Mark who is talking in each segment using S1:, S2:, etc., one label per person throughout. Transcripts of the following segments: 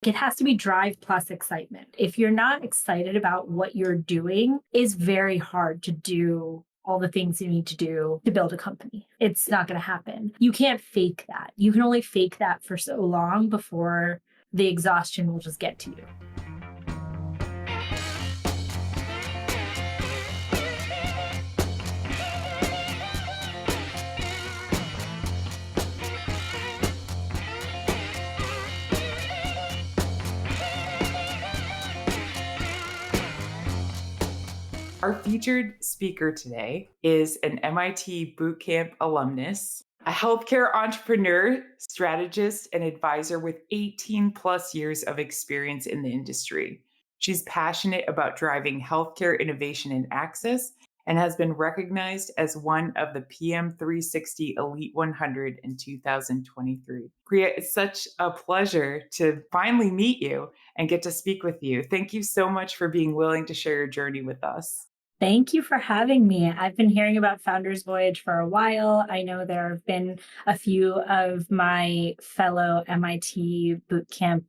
S1: It has to be drive plus excitement. If you're not excited about what you're doing, it's very hard to do all the things you need to do to build a company. It's not going to happen. You can't fake that. You can only fake that for so long before the exhaustion will just get to you.
S2: Our featured speaker today is an MIT bootcamp alumnus, a healthcare entrepreneur, strategist, and advisor with 18 plus years of experience in the industry. She's passionate about driving healthcare innovation and access and has been recognized as one of the PM 360 Elite 100 in 2023. Priya, it's such a pleasure to finally meet you and get to speak with you. Thank you so much for being willing to share your journey with us.
S1: Thank you for having me. I've been hearing about Founders Voyage for a while. I know there have been a few of my fellow MIT bootcamp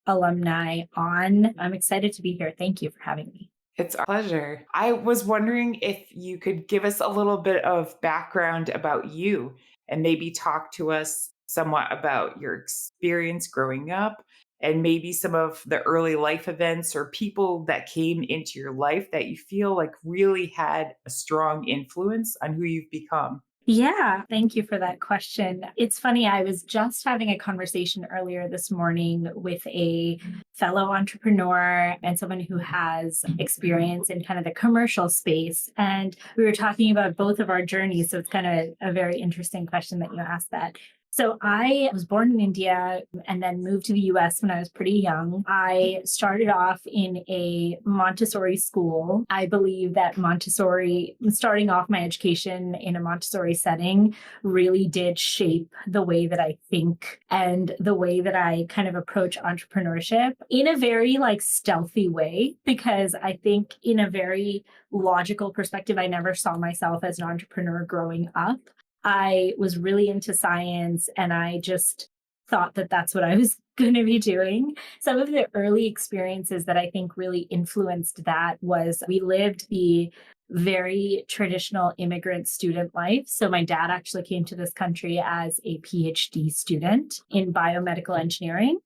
S1: alumni on. I'm excited to be here. Thank you for having me.
S2: It's a pleasure. I was wondering if you could give us a little bit of background about you and maybe talk to us somewhat about your experience growing up and maybe some of the early life events or people that came into your life that you feel like really had a strong influence on who you've become.
S1: Yeah, thank you for that question. It's funny, I was just having a conversation earlier this morning with a fellow entrepreneur and someone who has experience in kind of the commercial space. And we were talking about both of our journeys. So it's kind of a very interesting question that you asked that. So I was born in India and then moved to the US when I was pretty young. I started off in a Montessori school. I believe that starting off my education in a Montessori setting really did shape the way that I think and the way that I kind of approach entrepreneurship in a very like stealthy way, because I think in a very logical perspective, I never saw myself as an entrepreneur growing up. I was really into science and I just thought that that's what I was going to be doing. Some of the early experiences that I think really influenced that was we lived the very traditional immigrant student life. So my dad actually came to this country as a PhD student in biomedical engineering.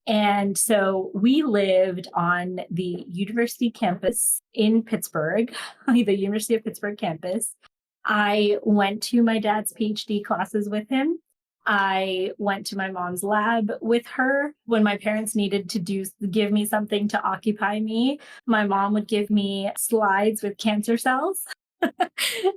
S1: And so we lived on the university campus in Pittsburgh, the University of Pittsburgh campus. I went to my dad's PhD classes with him. I went to my mom's lab with her when my parents needed to give me something to occupy me. My mom would give me slides with cancer cells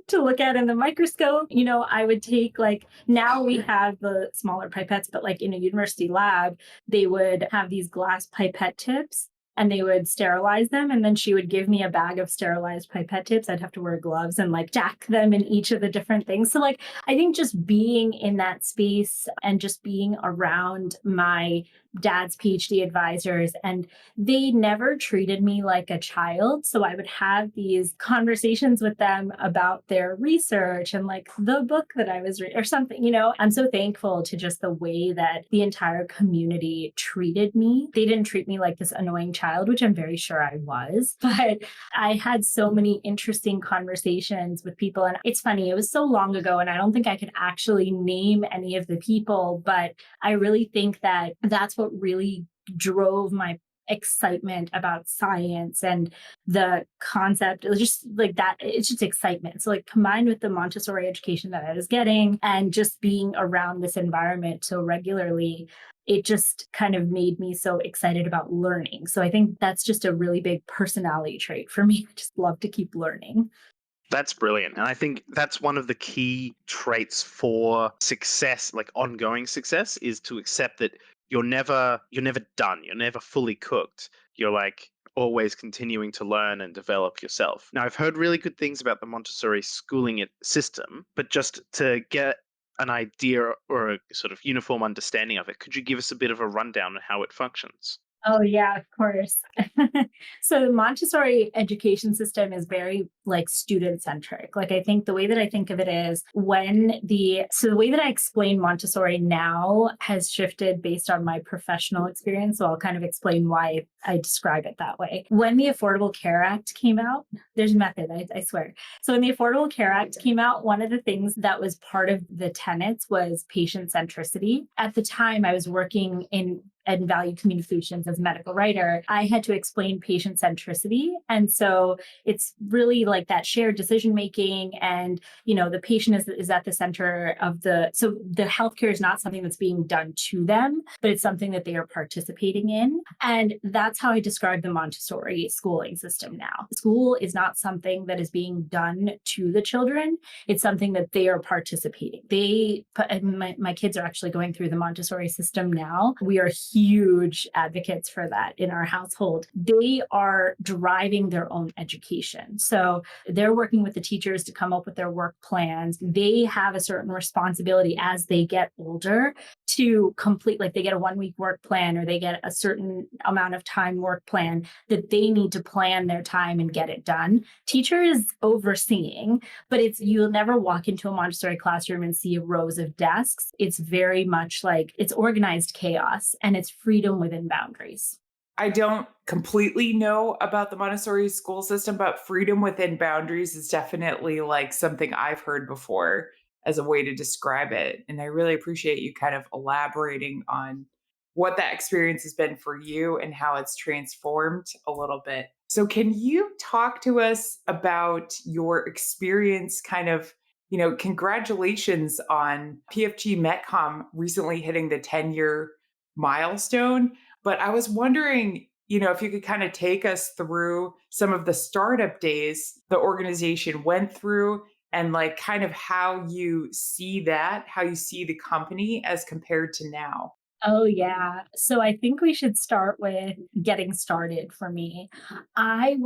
S1: to look at in the microscope. I would take now we have the smaller pipettes, but like in a university lab, they would have these glass pipette tips and they would sterilize them. And then she would give me a bag of sterilized pipette tips. I'd have to wear gloves and stack them in each of the different things. So I think just being in that space and just being around my dad's PhD advisors, and they never treated me like a child. So I would have these conversations with them about their research and the book that I was reading or something. I'm so thankful to just the way that the entire community treated me. They didn't treat me like this annoying child, which I'm very sure I was, but I had so many interesting conversations with people. And it's funny, it was so long ago, and I don't think I could actually name any of the people, but I really think that that's what really drove my excitement about science and the concept. It was just that. It's just excitement. So combined with the Montessori education that I was getting and just being around this environment so regularly, it just kind of made me so excited about learning. So I think that's just a really big personality trait for me. I just love to keep learning.
S3: That's brilliant. And I think that's one of the key traits for success, like ongoing success, is to accept that you're never done. You're never fully cooked. You're always continuing to learn and develop yourself. Now, I've heard really good things about the Montessori schooling system, but just to get an idea or a sort of uniform understanding of it, could you give us a bit of a rundown on how it functions?
S1: Oh, yeah, of course. So the Montessori education system is very like student centric. Like I think the way that I think of it is so the way that I explain Montessori now has shifted based on my professional experience. So I'll kind of explain why I describe it that way. When the Affordable Care Act came out, there's method, I swear. So when the Affordable Care Act came out, one of the things that was part of the tenets was patient centricity. At the time, I was working in value communications as a medical writer. I had to explain patient centricity. And so it's really like that shared decision making, and the patient is at the center of so the healthcare is not something that's being done to them, but it's something that they are participating in. And that's how I describe the Montessori schooling system now. School is not something that is being done to the children. It's something that they are participating. My kids are actually going through the Montessori system now. We are huge advocates for that in our household. They are driving their own education. So they're working with the teachers to come up with their work plans. They have a certain responsibility as they get older to complete, like they get a 1 week work plan or they get a certain amount of time work plan that they need to plan their time and get it done. Teacher is overseeing, but you'll never walk into a Montessori classroom and see rows of desks. It's very much like it's organized chaos and it's freedom within boundaries.
S2: I don't completely know about the Montessori school system, but freedom within boundaries is definitely like something I've heard before as a way to describe it. And I really appreciate you kind of elaborating on what that experience has been for you and how it's transformed a little bit. So, can you talk to us about your experience kind of? Congratulations on PFG Metcom recently hitting the 10-year milestone. But I was wondering, if you could kind of take us through some of the startup days the organization went through and like kind of how you see the company as compared to now.
S1: Oh, yeah. So I think we should start with getting started for me. I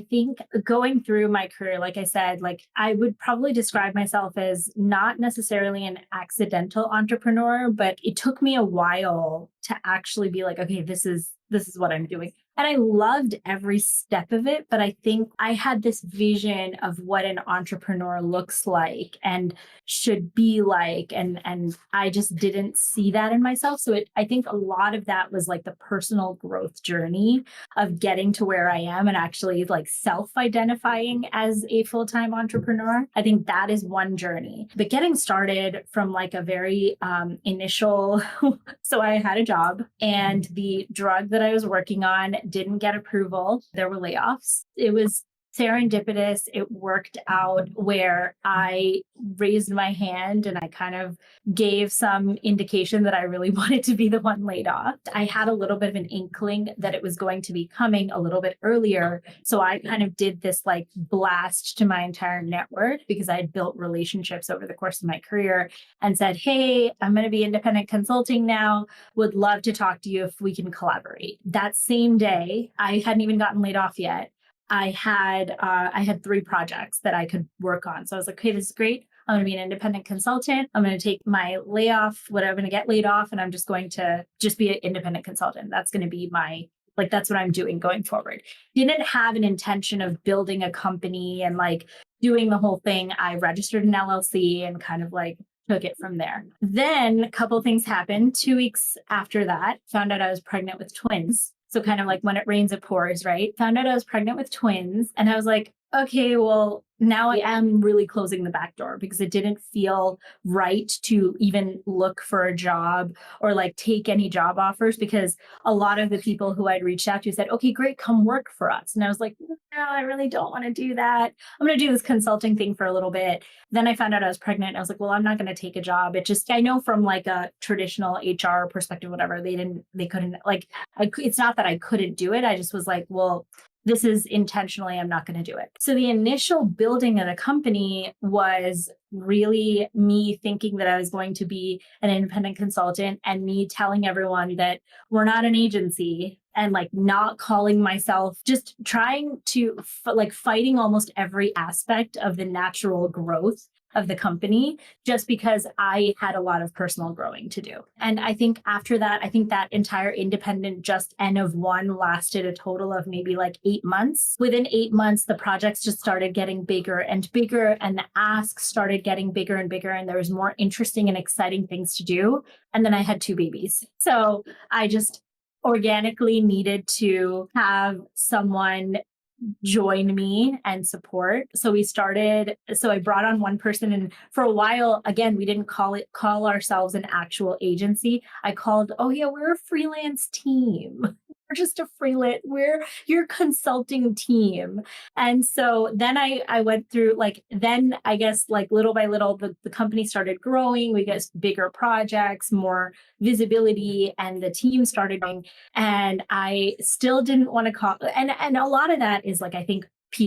S1: think going through my career, like I said, like I would probably describe myself as not necessarily an accidental entrepreneur, but it took me a while to actually be like, okay, this is what I'm doing. And I loved every step of it, but I think I had this vision of what an entrepreneur looks like and should be like, and I just didn't see that in myself. So I think a lot of that was like the personal growth journey of getting to where I am and actually like self-identifying as a full-time entrepreneur. I think that is one journey. But getting started from like a very initial, so I had a job and the drug that I was working on didn't get approval. There were layoffs. It was serendipitous. It worked out where I raised my hand and I kind of gave some indication that I really wanted to be the one laid off. I had a little bit of an inkling that it was going to be coming a little bit earlier. So I kind of did this like blast to my entire network because I had built relationships over the course of my career and said, hey, I'm going to be independent consulting now. Would love to talk to you if we can collaborate. That same day, I hadn't even gotten laid off yet. I had 3 projects that I could work on. So I was like, okay, this is great. I'm going to be an independent consultant. I'm going to take my layoff, whatever, I'm going to get laid off, and I'm just going to just be an independent consultant. That's going to be that's what I'm doing going forward. Didn't have an intention of building a company and like doing the whole thing. I registered an LLC and kind of like took it from there. Then a couple of things happened. 2 weeks after that, found out I was pregnant with twins. So kind of like when it rains, it pours, right? Found out I was pregnant with twins. And I was like, okay, well, now I am really closing the back door because it didn't feel right to even look for a job or like take any job offers, because a lot of the people who I'd reached out to said, okay, great, come work for us. And I was like, no, I really don't want to do that. I'm going to do this consulting thing for a little bit. Then I found out I was pregnant. And I was like, well, I'm not going to take a job. I know from like a traditional HR perspective, whatever, they couldn't it's not that I couldn't do it. I just was like, well, this is intentionally, I'm not going to do it. So the initial building of the company was really me thinking that I was going to be an independent consultant and me telling everyone that we're not an agency and like not calling myself, just trying to fighting almost every aspect of the natural growth of the company, just because I had a lot of personal growing to do. And I think after that, I think that entire independent just N of one lasted a total of maybe like 8 months. Within 8 months, the projects just started getting bigger and bigger, and the asks started getting bigger and bigger, and there was more interesting and exciting things to do. And then I had 2 babies. So I just organically needed to have someone join me and support. So I brought on one person, and for a while, again, we didn't call ourselves an actual agency. I called, oh yeah, we're a freelance team. We're just we're your consulting team. And so then I went through then I guess little by little, the company started growing. We got bigger projects, more visibility, and the team started going. And I still didn't want to call, and a lot of that is I think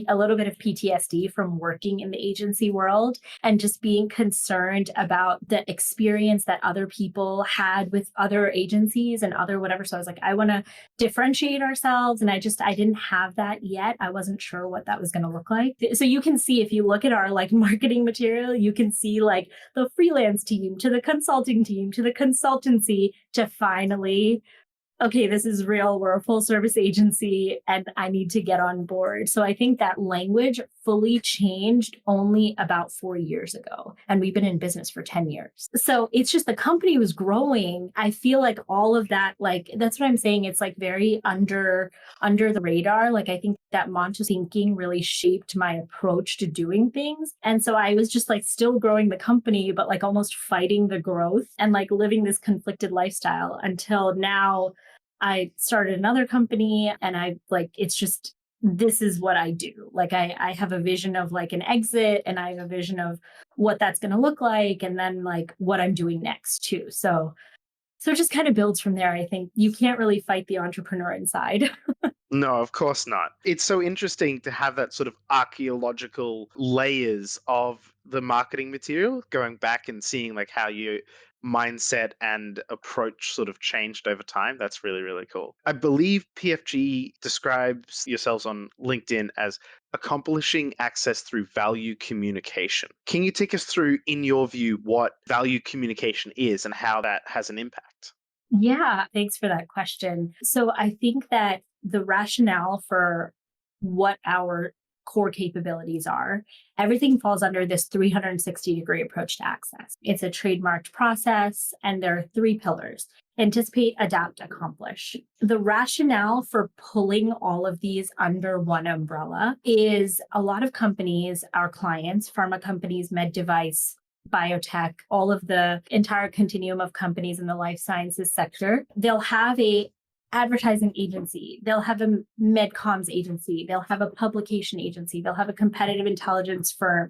S1: a little bit of PTSD from working in the agency world and just being concerned about the experience that other people had with other agencies and other whatever. So I was like, I want to differentiate ourselves. And I didn't have that yet. I wasn't sure what that was going to look like. So you can see, if you look at our marketing material, you can see the freelance team to the consulting team to the consultancy to finally, okay, this is real. We're a full service agency and I need to get on board. So I think that language fully changed only about 4 years ago. And we've been in business for 10 years. So it's just the company was growing. I feel like all of that, that's what I'm saying. It's very under the radar. I think that Montessori thinking really shaped my approach to doing things. And so I was just still growing the company, but almost fighting the growth and living this conflicted lifestyle until now. I started another company and it's just, this is what I do. I have a vision of an exit, and I have a vision of what that's going to look like. And then what I'm doing next too. So it just kind of builds from there. I think you can't really fight the entrepreneur inside.
S3: No, of course not. It's so interesting to have that sort of archaeological layers of the marketing material, going back and seeing how your mindset and approach sort of changed over time. That's really, really cool. I believe PFG describes yourselves on LinkedIn as accomplishing access through value communication. Can you take us through, in your view, what value communication is and how that has an impact?
S1: Yeah, thanks for that question. So I think that the rationale for what our core capabilities are, everything falls under this 360-degree approach to access. It's a trademarked process, and there are 3 pillars: anticipate, adapt, accomplish. The rationale for pulling all of these under one umbrella is a lot of companies, our clients, pharma companies, med device, biotech, all of the entire continuum of companies in the life sciences sector, they'll have a advertising agency, they'll have a medcoms agency, they'll have a publication agency, they'll have a competitive intelligence firm.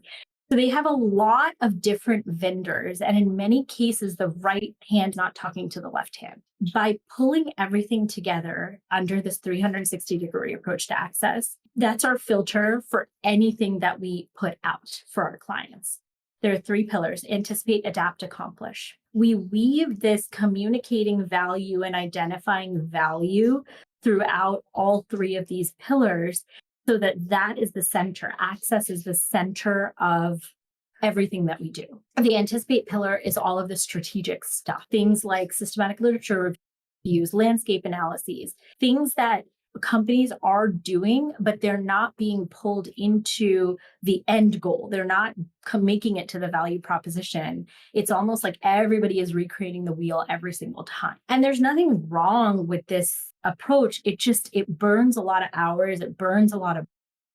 S1: So they have a lot of different vendors, and in many cases, the right hand not talking to the left hand. By pulling everything together under this 360-degree approach to access, that's our filter for anything that we put out for our clients. There are 3 pillars: anticipate, adapt, accomplish. We weave this communicating value and identifying value throughout all 3 of these pillars so that is the center. Access is the center of everything that we do. The anticipate pillar is all of the strategic stuff, things like systematic literature reviews, landscape analyses, things that companies are doing, but they're not being pulled into the end goal. They're not making it to the value proposition. It's almost like everybody is recreating the wheel every single time. And there's nothing wrong with this approach. It burns a lot of hours. It burns a lot of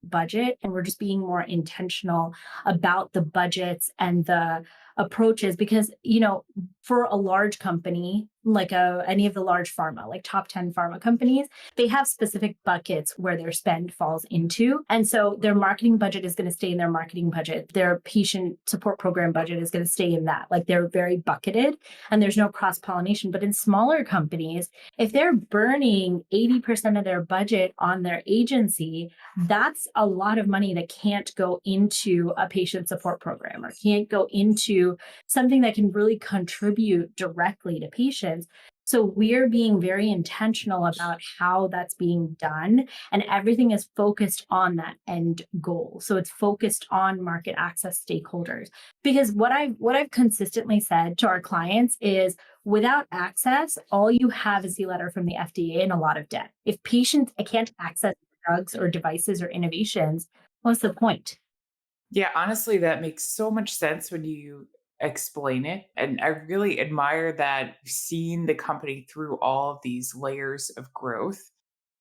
S1: budget, and we're just being more intentional about the budgets and the approaches, because for a large company any of the large pharma, top 10 pharma companies, they have specific buckets where their spend falls into, and so their marketing budget is going to stay in their marketing budget, their patient support program budget is going to stay in that. They're very bucketed and there's no cross-pollination. But in smaller companies, if they're burning 80% of their budget on their agency, that's a lot of money that can't go into a patient support program or can't go into something that can really contribute directly to patients. So we're being very intentional about how that's being done, and everything is focused on that end goal. So it's focused on market access stakeholders. Because what I've consistently said to our clients is without access, all you have is the letter from the FDA and a lot of debt. If patients can't access drugs or devices or innovations, what's the point?
S2: Yeah, honestly, that makes so much sense when you explain it. And I really admire that you've seen the company through all of these layers of growth.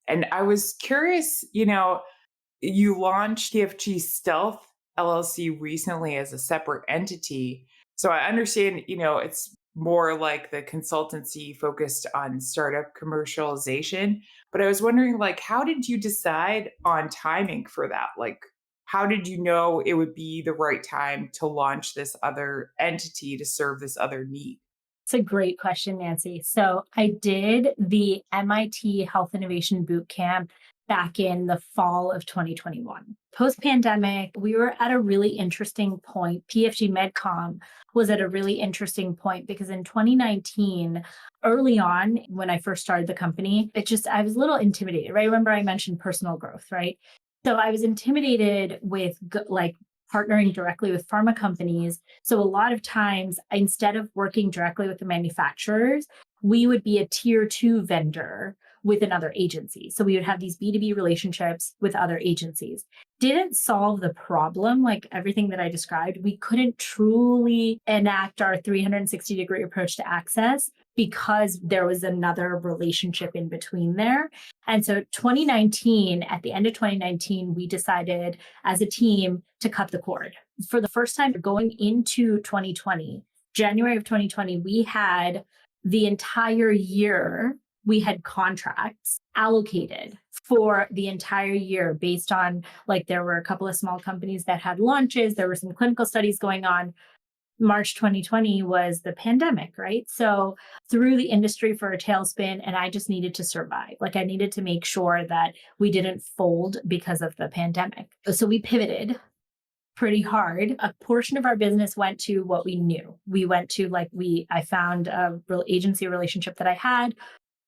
S2: And I was curious, you launched PFG Stealth LLC recently as a separate entity. So I understand, it's more like the consultancy focused on startup commercialization. But I was wondering, like, how did you decide on timing for that? Like, how did you know it would be the right time to launch this other entity to serve this other need?
S1: It's a great question, Nancy. So I did the MIT Health Innovation Bootcamp back in the fall of 2021. Post pandemic, we were at a really interesting point. PFG Medcom was at a really interesting point because in 2019, early on, when I first started the company, I was a little intimidated, right? Remember, I mentioned personal growth, right? So I was intimidated with like partnering directly with pharma companies. So a lot of times, instead of working directly with the manufacturers, we would be a tier two vendor with another agency. So we would have these B2B relationships with other agencies. Didn't solve the problem, like everything that I described. We couldn't truly enact our 360-degree approach to access because there was another relationship in between there. And so 2019, at the end of 2019, we decided as a team to cut the cord. For the first time going into 2020, January of 2020, we had the entire year, we had contracts allocated for the entire year based on like there were a couple of small companies that had launches, there were some clinical studies going on. March 2020 was the pandemic, right? So threw the industry for a tailspin, and I just needed to survive. Like I needed to make sure that we didn't fold because of the pandemic. So we pivoted pretty hard. A portion of our business went to what we knew. We went to I found a real agency relationship that I had,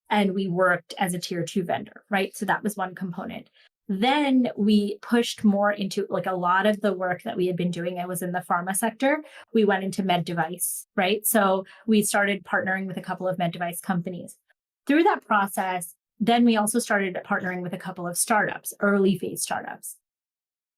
S1: and we worked as a tier two vendor, right? So that was one component. Then we pushed more into like a lot of the work that we had been doing. I was in the pharma sector. We went into med device, right? So we started partnering with a couple of med device companies. Through that process, then we also started partnering with a couple of startups, early phase startups.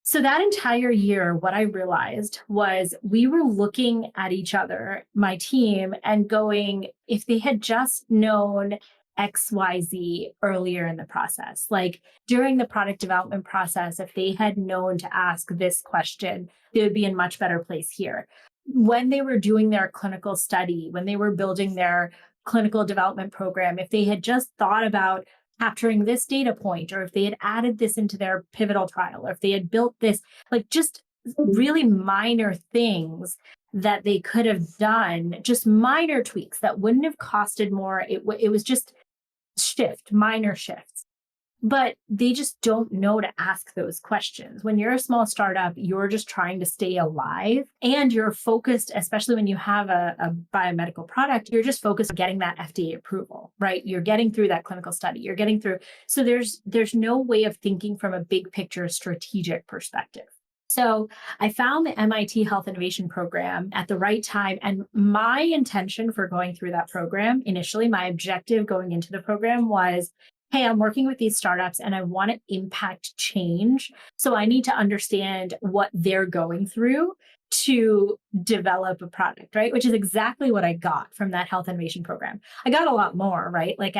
S1: So that entire year, what I realized was we were looking at each other, my team, and going, if they had just known XYZ earlier in the process. Like during the product development process, if they had known to ask this question, they would be in much better place here. When they were doing their clinical study, when they were building their clinical development program, if they had just thought about capturing this data point, or if they had added this into their pivotal trial, or if they had built this, like just really minor things that they could have done, just minor tweaks that wouldn't have costed more. It was just minor shifts. But they just don't know to ask those questions. When you're a small startup, you're just trying to stay alive and you're focused, especially when you have a biomedical product, you're just focused on getting that FDA approval, right? You're getting through that clinical study, you're getting through. So there's no way of thinking from a big picture strategic perspective. So I found the MIT Health Innovation Program at the right time. And my intention for going through that program, initially, my objective going into the program was, hey, I'm working with these startups and I want to impact change. So I need to understand what they're going through to develop a product, right? Which is exactly what I got from that health innovation program. I got a lot more, right? Like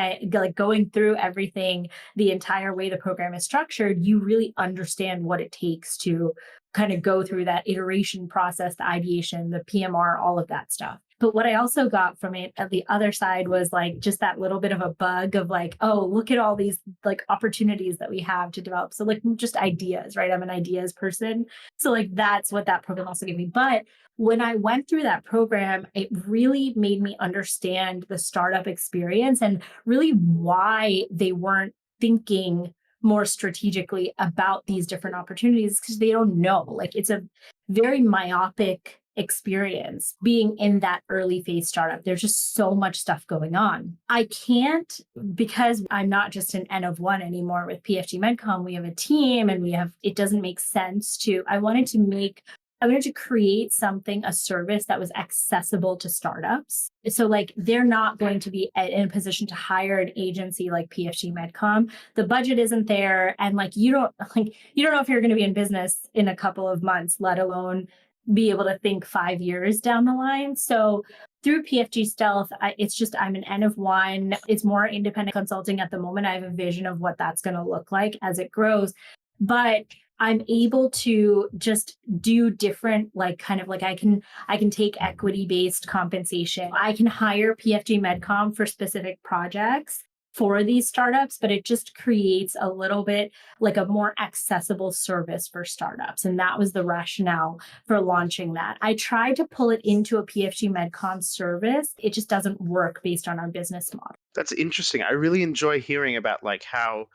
S1: going through everything, the entire way the program is structured, you really understand what it takes to kind of go through that iteration process, the ideation, the PMR, all of that stuff. But what I also got from it at the other side was like just that little bit of a bug of like, oh, look at all these like opportunities that we have to develop. So like just ideas, right? I'm an ideas person. So like that's what that program also gave me. But when I went through that program, it really made me understand the startup experience and really why they weren't thinking more strategically about these different opportunities because they don't know. Like it's a very myopic experience being in that early phase startup. There's just so much stuff going on. I can't, because I'm not just an N of one anymore with PFG Medcom. We have a team and it doesn't make sense I wanted to create something, a service that was accessible to startups. So like they're not going to be in a position to hire an agency like PFG Medcom. The budget isn't there. And you don't know if you're going to be in business in a couple of months, let alone be able to think 5 years down the line. So through PFG Stealth, I'm an N of one. It's more independent consulting at the moment. I have a vision of what that's going to look like as it grows. But I'm able to just do different, I can take equity-based compensation. I can hire PFG Medcom for specific projects for these startups, but it just creates a little bit like a more accessible service for startups. And that was the rationale for launching that. I tried to pull it into a PFG Medcom service. It just doesn't work based on our business model.
S3: That's interesting. I really enjoy hearing about how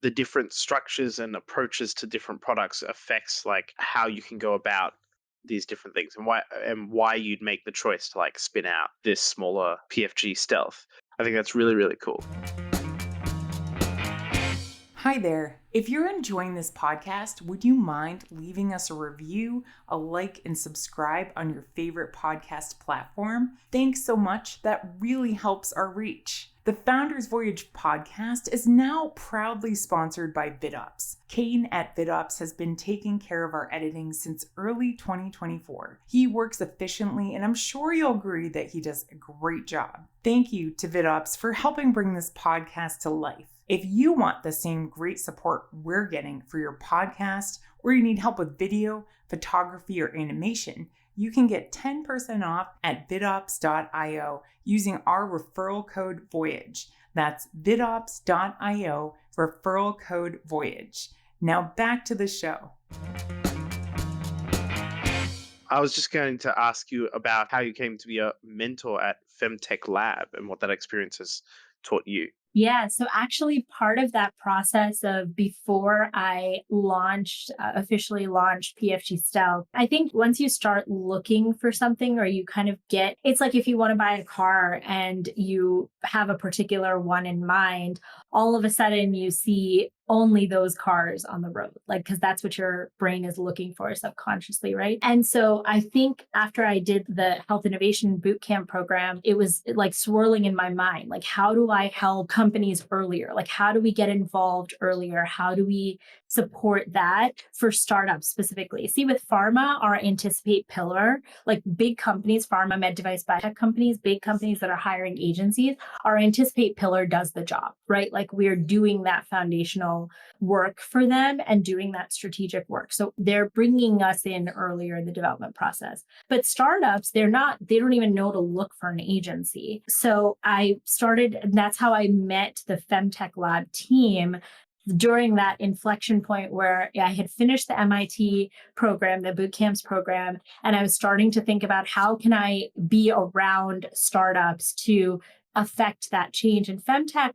S3: the different structures and approaches to different products affects how you can go about these different things and why you'd make the choice to spin out this smaller PFG Stealth. I think that's really, really cool.
S2: Hi there. If you're enjoying this podcast, would you mind leaving us a review, a like, and subscribe on your favorite podcast platform? Thanks so much. That really helps our reach. The Founders Voyage podcast is now proudly sponsored by VidOps. Kane at VidOps has been taking care of our editing since early 2024. He works efficiently, and I'm sure you'll agree that he does a great job. Thank you to VidOps for helping bring this podcast to life. If you want the same great support we're getting for your podcast, or you need help with video, photography, or animation, you can get 10% off at vidops.io using our referral code Voyage. That's vidops.io, referral code Voyage. Now back to the show.
S3: I was just going to ask you about how you came to be a mentor at Femtech Lab and what that experience has taught you.
S1: Yeah. So actually part of that process of before I officially launched PFG Stealth, I think once you start looking for something or you kind of it's like if you want to buy a car and you have a particular one in mind, all of a sudden you see only those cars on the road, because that's what your brain is looking for subconsciously, right? And so I think after I did the health innovation bootcamp program, it was swirling in my mind, how do I help companies earlier? How do we get involved earlier? How do we support that for startups specifically? See, with pharma, our anticipate pillar, big companies, pharma, med device, biotech companies, big companies that are hiring agencies, our anticipate pillar does the job, right? We're doing that foundational work for them and doing that strategic work. So they're bringing us in earlier in the development process. But startups, they don't even know to look for an agency. So I started, and that's how I met the Femtech Lab team during that inflection point where I had finished the MIT program, the bootcamps program, and I was starting to think about how can I be around startups to affect that change. And Femtech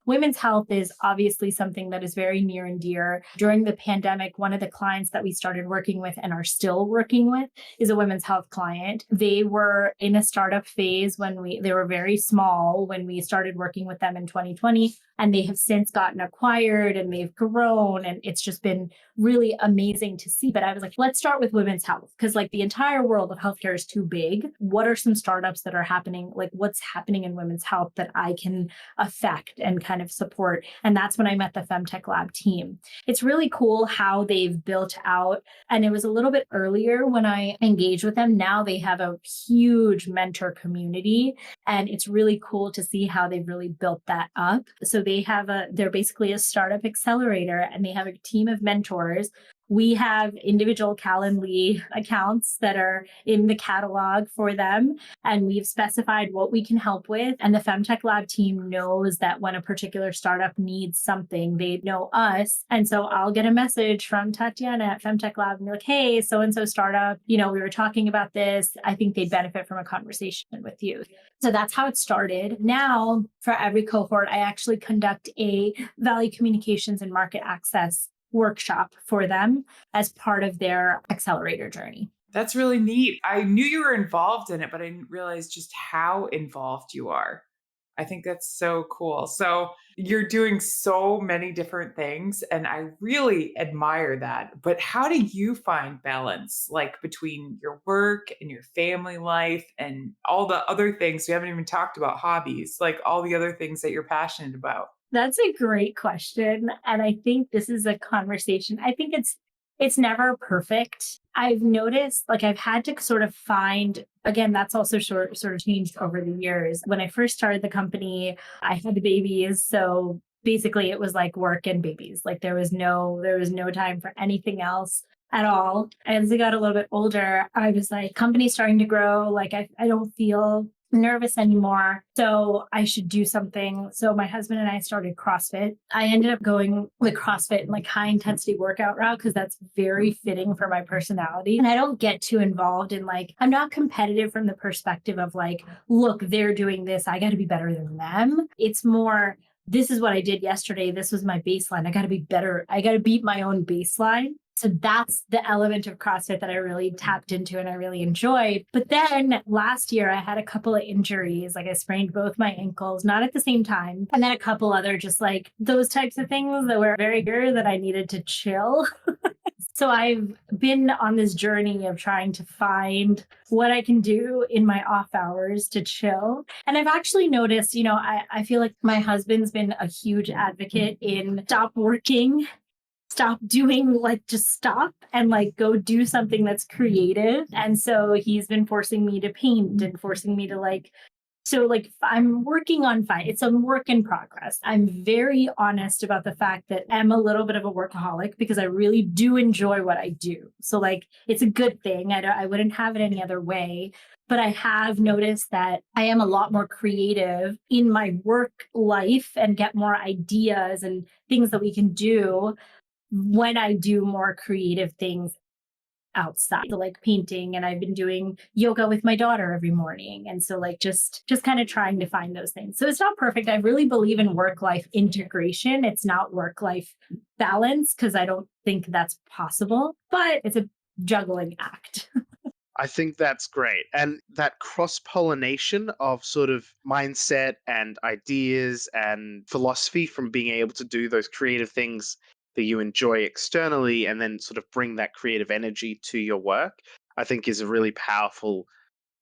S1: women's health is obviously something that is very near and dear. During the pandemic, one of the clients that we started working with and are still working with is a women's health client. They were in a startup phase they were very small when we started working with them in 2020. And they have since gotten acquired and they've grown. And it's just been really amazing to see. But I was like, let's start with women's health, because the entire world of healthcare is too big. What are some startups that are happening? What's happening in women's health that I can affect and kind of support? And that's when I met the Femtech Lab team. It's really cool how they've built out. And it was a little bit earlier when I engaged with them. Now they have a huge mentor community. And it's really cool to see how they've really built that up. So they're basically a startup accelerator, and they have a team of mentors. We have individual Calendly accounts that are in the catalog for them, and we've specified what we can help with. And the Femtech Lab team knows that when a particular startup needs something, they know us. And so I'll get a message from Tatiana at Femtech Lab and be like, hey, so-and-so startup, we were talking about this. I think they'd benefit from a conversation with you. So that's how it started. Now, for every cohort, I actually conduct a value communications and market access workshop for them as part of their accelerator journey.
S2: That's really neat. I knew you were involved in it, but I didn't realize just how involved you are. I think that's so cool. So you're doing so many different things, and I really admire that. But how do you find balance, like between your work and your family life and all the other things? We haven't even talked about hobbies, like all the other things that you're passionate about.
S1: That's a great question. And I think this is a conversation. I think it's never perfect. I've noticed like I've had to sort of find again, that's also sort of changed over the years. When I first started the company, I had babies. So basically it was like work and babies. Like there was no time for anything else at all. As I got a little bit older, I was like, company's starting to grow. Like I don't feel nervous anymore. So I should do something. So my husband and I started CrossFit. I ended up going with CrossFit and like high intensity workout route because that's very fitting for my personality. And I don't get too involved in like, I'm not competitive from the perspective of like, look, they're doing this. I got to be better than them. It's more, this is what I did yesterday. This was my baseline. I got to be better. I got to beat my own baseline. So that's the element of CrossFit that I really tapped into and I really enjoyed. But then last year, I had a couple of injuries. Like I sprained both my ankles, not at the same time. And then a couple other just like those types of things that were very good that I needed to chill. So I've been on this journey of trying to find what I can do in my off hours to chill. And I've actually noticed, I feel like my husband's been a huge advocate in stop working, stop doing, like just stop and like go do something that's creative. And so he's been forcing me to paint and forcing me to like I'm working on fine. It's a work in progress. I'm very honest about the fact that I'm a little bit of a workaholic because I really do enjoy what I do. So like it's a good thing. I wouldn't have it any other way. But I have noticed that I am a lot more creative in my work life and get more ideas and things that we can do when I do more creative things outside, so like painting, and I've been doing yoga with my daughter every morning. And so like just kind of trying to find those things. So it's not perfect. I really believe in work-life integration. It's not work-life balance because I don't think that's possible, but it's a juggling act.
S3: I think that's great. And that cross pollination of sort of mindset and ideas and philosophy from being able to do those creative things that you enjoy externally and then sort of bring that creative energy to your work, I think is a really powerful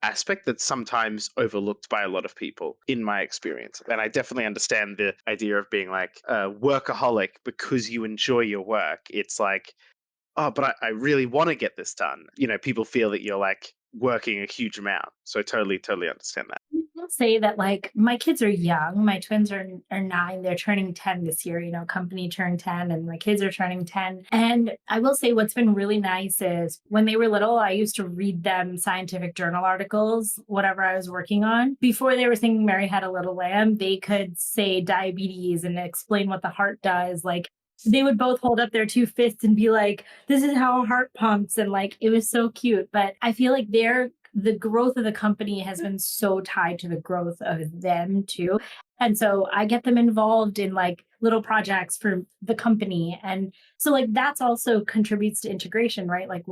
S3: aspect that's sometimes overlooked by a lot of people in my experience. And I definitely understand the idea of being like a workaholic because you enjoy your work. It's like, oh, but I really want to get this done. People feel that you're like working a huge amount. So totally understand that.
S1: I'll say that like my kids are young. My twins are 9. They're turning 10 this year. Company turned 10 and my kids are turning 10. And I will say what's been really nice is when they were little, I used to read them scientific journal articles, whatever I was working on. Before they were singing Mary Had a Little Lamb, they could say diabetes and explain what the heart does. Like they would both hold up their 2 fists and be like, this is how a heart pumps. And like, it was so cute. But I feel like the growth of the company has been so tied to the growth of them too. And so I get them involved in like little projects for the company. And so like that's also contributes to integration, right? Like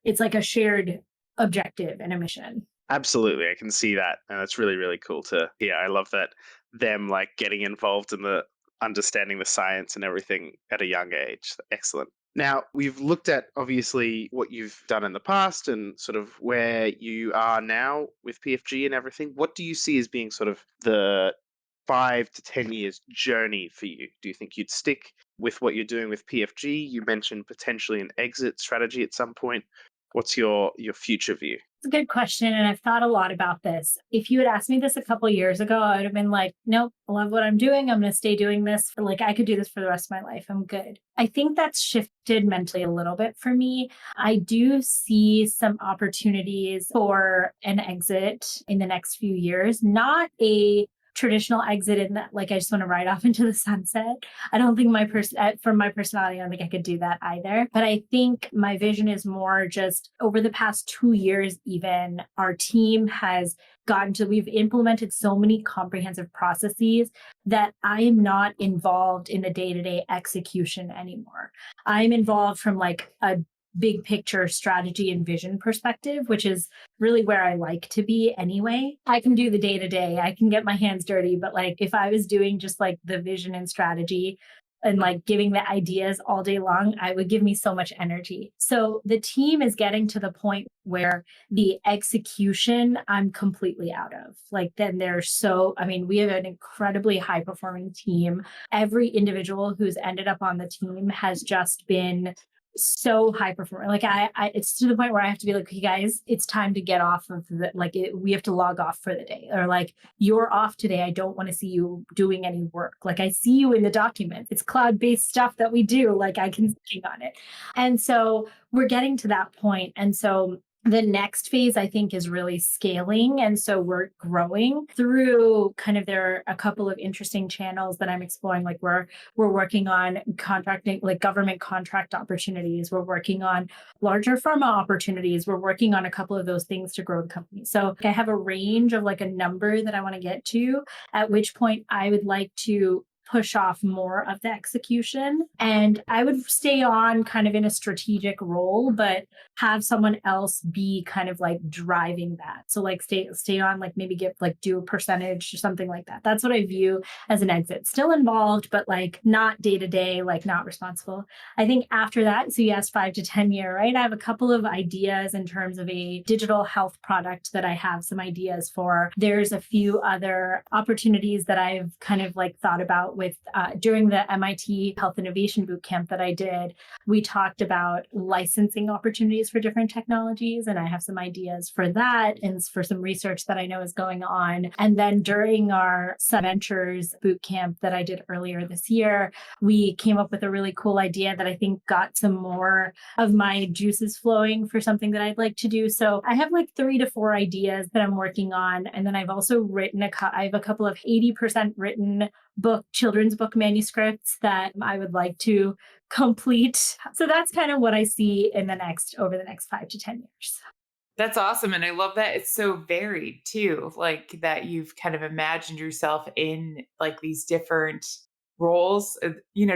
S1: it's like a shared objective and a mission.
S3: Absolutely. I can see that. And that's really, really cool to hear. I love that them like getting involved in the understanding the science and everything at a young age. Excellent. Now, we've looked at obviously what you've done in the past and sort of where you are now with PFG and everything. What do you see as being sort of the 5 to 10 years journey for you? Do you think you'd stick with what you're doing with PFG? You mentioned potentially an exit strategy at some point. What's your future view?
S1: It's a good question. And I've thought a lot about this. If you had asked me this a couple of years ago, I would have been like, nope, I love what I'm doing. I'm going to stay doing this. Like I could do this for the rest of my life. I'm good. I think that's shifted mentally a little bit for me. I do see some opportunities for an exit in the next few years, not a traditional exit in that, like I just want to ride off into the sunset. I don't think from my personality, I don't think I could do that either. But I think my vision is more just over the past 2 years, even our team has we've implemented so many comprehensive processes that I am not involved in the day-to-day execution anymore. I'm involved from like a big picture strategy and vision perspective, which is really where I like to be anyway. I can do the day to day, I can get my hands dirty, but like if I was doing just like the vision and strategy and like giving the ideas all day long, I would give me so much energy. So the team is getting to the point where the execution I'm completely out of. Like then we have an incredibly high performing team. Every individual who's ended up on the team has just been so high performing. Like it's to the point where I have to be like, hey guys, it's time to get off of we have to log off for the day, or like, you're off today. I don't want to see you doing any work. Like I see you in the document. It's cloud-based stuff that we do. Like I can speak on it. And so we're getting to that point. And so the next phase, I think, is really scaling. And so we're growing through there are a couple of interesting channels that I'm exploring. Like we're working on contracting, like government contract opportunities. We're working on larger pharma opportunities. We're working on a couple of those things to grow the company. So I have a range of like a number that I want to get to, at which point I would like to push off more of the execution. And I would stay on kind of in a strategic role, but have someone else be kind of like driving that. So like stay on, like maybe do a percentage or something like that. That's what I view as an exit. Still involved, but like not day to day, like not responsible. I think after that, so you asked 5 to 10 year, right? I have a couple of ideas in terms of a digital health product that I have some ideas for. There's a few other opportunities that I've kind of like thought about with during the MIT Health Innovation Bootcamp that I did. We talked about licensing opportunities for different technologies, and I have some ideas for that and for some research that I know is going on. And then during our Ventures Bootcamp that I did earlier this year, we came up with a really cool idea that I think got some more of my juices flowing for something that I'd like to do. So I have like 3 to 4 ideas that I'm working on. And then I've also written I have a couple of 80% written children's book manuscripts that I would like to complete. So that's kind of what I see over the next 5 to 10 years.
S2: That's awesome. And I love that it's so varied too, like that you've kind of imagined yourself in like these different roles,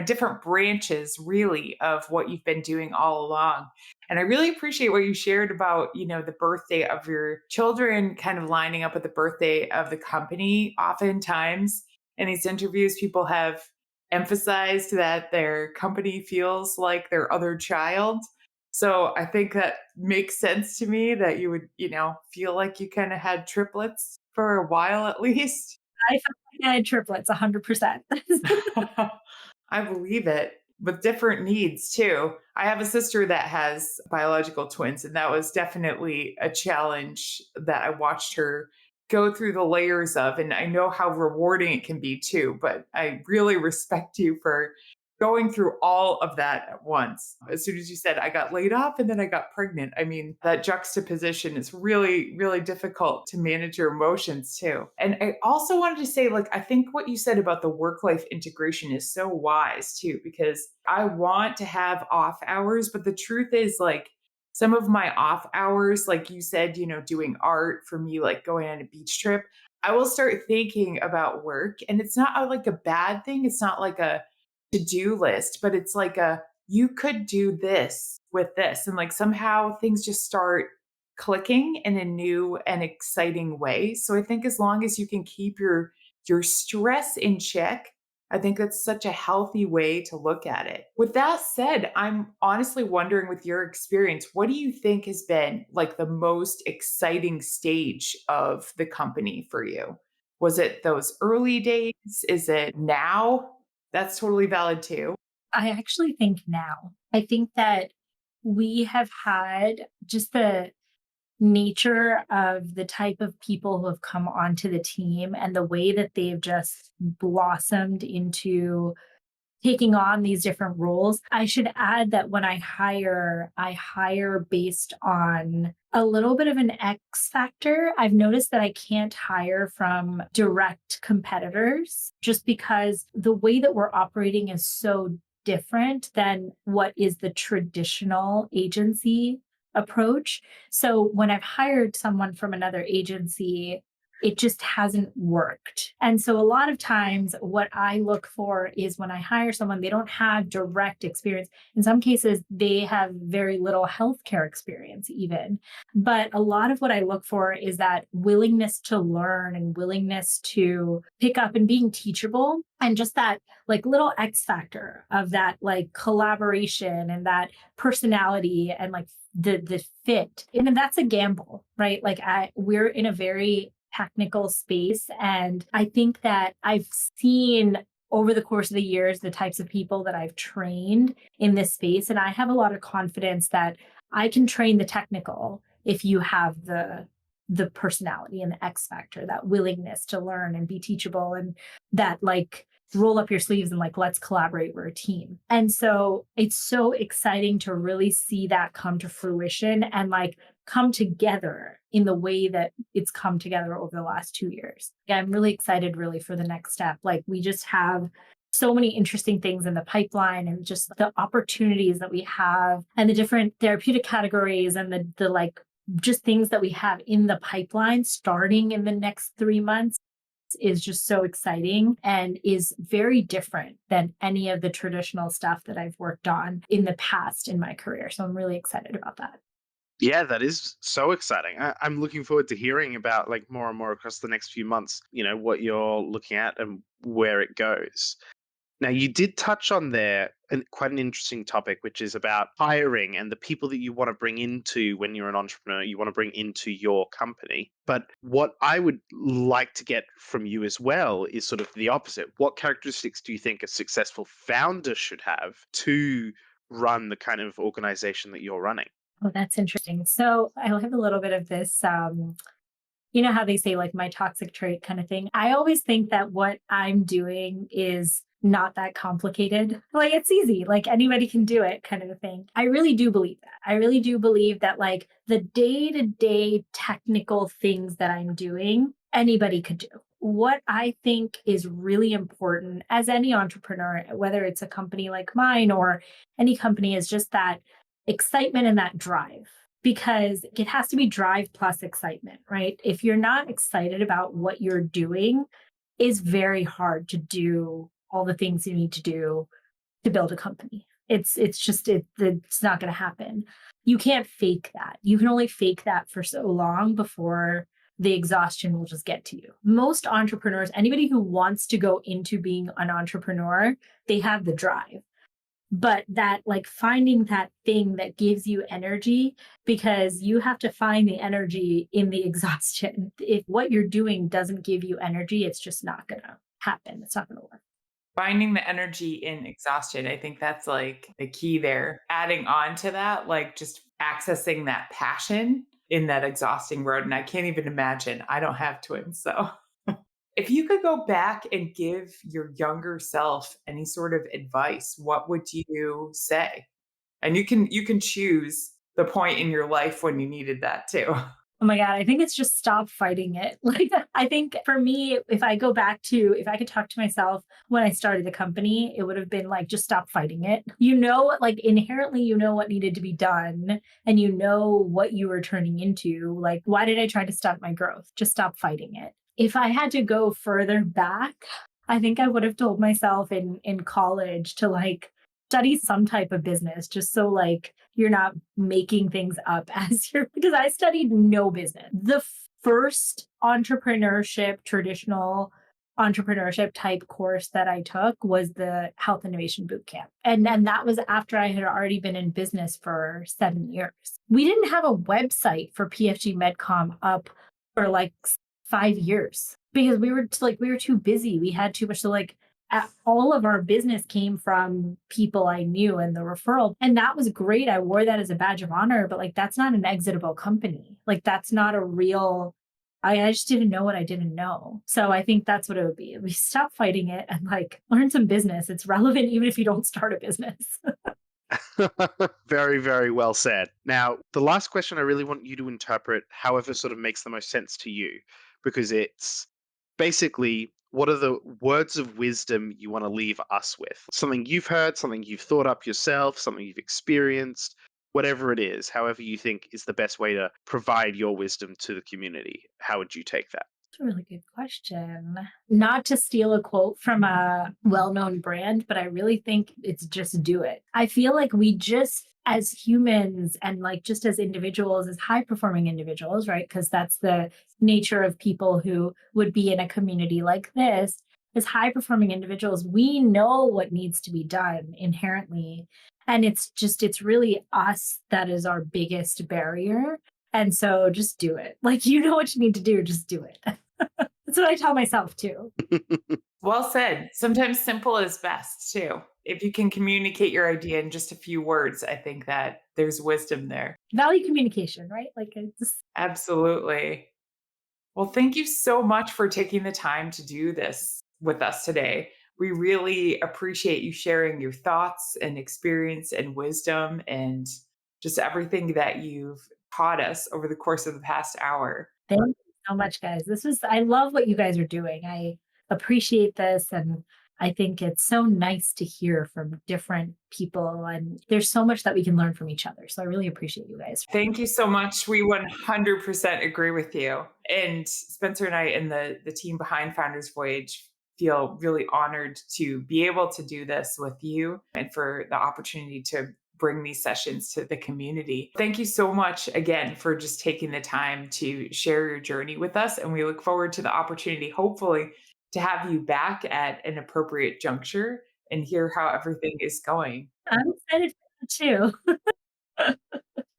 S2: different branches really of what you've been doing all along. And I really appreciate what you shared about, the birthday of your children kind of lining up with the birthday of the company. Oftentimes in these interviews, people have emphasized that their company feels like their other child. So I think that makes sense to me that you would, feel like you kind of had triplets for a while at least.
S1: I felt like I had triplets, 100%.
S2: I believe it, with different needs too. I have a sister that has biological twins, and that was definitely a challenge that I watched her go through the layers of. And I know how rewarding it can be too, but I really respect you for going through all of that at once. As soon as you said, I got laid off and then I got pregnant, I mean, that juxtaposition is really, really difficult to manage your emotions too. And I also wanted to say, like, I think what you said about the work life integration is so wise too, because I want to have off hours, but the truth is, like, some of my off hours, like you said, doing art for me, like going on a beach trip, I will start thinking about work. And it's not like a bad thing. It's not like a to-do list, but it's like you could do this with this. And like somehow things just start clicking in a new and exciting way. So I think as long as you can keep your stress in check, I think that's such a healthy way to look at it. With that said, I'm honestly wondering, with your experience, what do you think has been like the most exciting stage of the company for you? Was it those early days? Is it now? That's totally valid too.
S1: I actually think now. I think that we have had just the nature of the type of people who have come onto the team and the way that they've just blossomed into taking on these different roles. I should add that when I hire based on a little bit of an X factor. I've noticed that I can't hire from direct competitors just because the way that we're operating is so different than what is the traditional agency approach. So when I've hired someone from another agency it just hasn't worked. And so a lot of times what I look for is when I hire someone, they don't have direct experience. In some cases, they have very little healthcare experience even. But a lot of what I look for is that willingness to learn and willingness to pick up and being teachable, and just that like little X factor of that like collaboration and that personality and like the fit. And then that's a gamble, right? Like we're in a very technical space. And I think that I've seen over the course of the years the types of people that I've trained in this space. And I have a lot of confidence that I can train the technical if you have the personality and the X factor, that willingness to learn and be teachable, and that like roll up your sleeves and like, let's collaborate, we're a team. And so it's so exciting to really see that come to fruition and like come together in the way that it's come together over the last 2 years. Yeah, I'm really excited really for the next step. Like we just have so many interesting things in the pipeline, and just the opportunities that we have and the different therapeutic categories and the like, just things that we have in the pipeline starting in the next 3 months is just so exciting and is very different than any of the traditional stuff that I've worked on in the past in my career. So I'm really excited about that.
S3: Yeah, that is so exciting. I'm looking forward to hearing about like more and more across the next few months, what you're looking at and where it goes. Now, you did touch on there quite an interesting topic, which is about hiring and the people that you want to bring into when you're an entrepreneur, you want to bring into your company. But what I would like to get from you as well is sort of the opposite. What characteristics do you think a successful founder should have to run the kind of organization that you're running?
S1: Oh, that's interesting. So I have a little bit of this, you know how they say like my toxic trait kind of thing. I always think that what I'm doing is not that complicated. Like it's easy, like anybody can do it kind of a thing. I really do believe that. I really do believe that like the day-to-day technical things that I'm doing, anybody could do. What I think is really important as any entrepreneur, whether it's a company like mine or any company, is just that excitement and that drive, because it has to be drive plus excitement, right? If you're not excited about what you're doing, it's very hard to do all the things you need to do to build a company. It's not going to happen. You can't fake that. You can only fake that for so long before the exhaustion will just get to you. Most entrepreneurs, anybody who wants to go into being an entrepreneur, they have the drive. But that like finding that thing that gives you energy, because you have to find the energy in the exhaustion. If what you're doing doesn't give you energy, it's just not going to happen. It's not going to work.
S2: Finding the energy in exhaustion, I think that's like the key there. Adding on to that, like just accessing that passion in that exhausting road. And I can't even imagine. I don't have twins. So if you could go back and give your younger self any sort of advice, what would you say? And you can choose the point in your life when you needed that too.
S1: Oh my God, I think it's just stop fighting it. Like, I think for me, if I could talk to myself when I started the company, it would have been like, just stop fighting it. Like inherently, what needed to be done and what you were turning into. Like, why did I try to stop my growth? Just stop fighting it. If I had to go further back, I think I would have told myself in college to like study some type of business, just so like you're not making things up because I studied no business. The first traditional entrepreneurship type course that I took was the Health Innovation Bootcamp. And that was after I had already been in business for 7 years. We didn't have a website for PFG Medcom up for like 5 years because we were too busy. We had too much. So like all of our business came from people I knew and the referral. And that was great. I wore that as a badge of honor, but like, that's not an exitable company. Like that's not a real, I just didn't know what I didn't know. So I think that's what it would be. We stop fighting it and like learn some business. It's relevant even if you don't start a business.
S3: Very, very well said. Now, the last question I really want you to interpret however sort of makes the most sense to you, because it's basically, what are the words of wisdom you want to leave us with? Something you've heard, something you've thought up yourself, something you've experienced, whatever it is, however you think is the best way to provide your wisdom to the community. How would you take that?
S1: That's a really good question. Not to steal a quote from a well known brand, but I really think it's just do it. I feel like we just, as humans and like just as individuals, as high performing individuals, right? Because that's the nature of people who would be in a community like this. As high performing individuals, we know what needs to be done inherently. And it's really us that is our biggest barrier. And so just do it. Like, you know what you need to do, just do it. That's what I tell myself too.
S2: Well said. Sometimes simple is best too. If you can communicate your idea in just a few words, I think that there's wisdom there.
S1: Value communication, right? Like, I just,
S2: Absolutely. Well, thank you so much for taking the time to do this with us today. We really appreciate you sharing your thoughts and experience and wisdom and just everything that you've taught us over the course of the past hour.
S1: thank you so much, guys. I love what you guys are doing. I appreciate this. And I think it's so nice to hear from different people. And there's so much that we can learn from each other. So I really appreciate you guys.
S2: Thank you so much. We 100% agree with you. And Spencer and I and the team behind Founders Voyage feel really honored to be able to do this with you and for the opportunity to bring these sessions to the community. Thank you so much again for just taking the time to share your journey with us. And we look forward to the opportunity, hopefully, to have you back at an appropriate juncture and hear how everything is going.
S1: I'm excited for that too.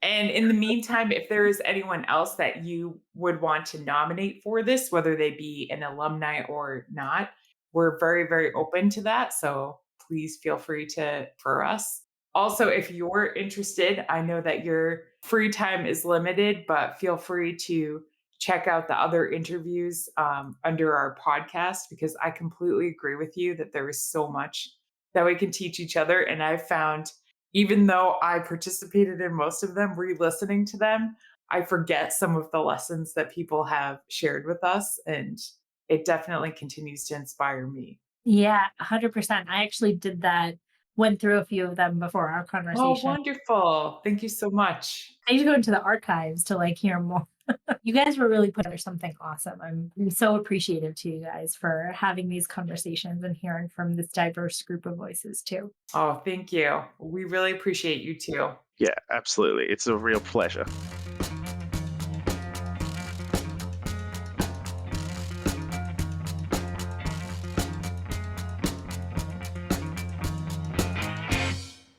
S2: And in the meantime, if there is anyone else that you would want to nominate for this, whether they be an alumni or not, we're very, very open to that. So please feel free to refer us. Also, if you're interested, I know that your free time is limited, but feel free to check out the other interviews under our podcast, because I completely agree with you that there is so much that we can teach each other. And I've found, even though I participated in most of them, re-listening to them, I forget some of the lessons that people have shared with us. And it definitely continues to inspire me.
S1: Yeah, 100%. I actually did that, went through a few of them before our
S2: Oh,
S1: conversation.
S2: wonderful. Thank you so much.
S1: I need to go into the archives to like hear more. You guys were really putting together something awesome. I'm so appreciative to you guys for having these conversations and hearing from this diverse group of voices too.
S2: Oh, thank you. We really appreciate you too.
S3: Yeah, absolutely. It's a real pleasure.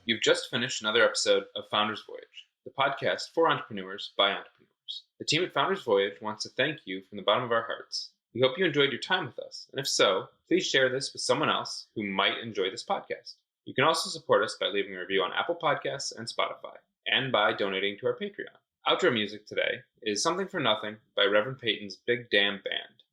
S4: You've just finished another episode of Founders Voyage, the podcast for entrepreneurs by entrepreneurs. The team at Founders Voyage wants to thank you from the bottom of our hearts. We hope you enjoyed your time with us, and if so, please share this with someone else who might enjoy this podcast. You can also support us by leaving a review on Apple Podcasts and Spotify, and by donating to our Patreon. Outro music today is Something for Nothing by Reverend Peyton's Big Damn Band.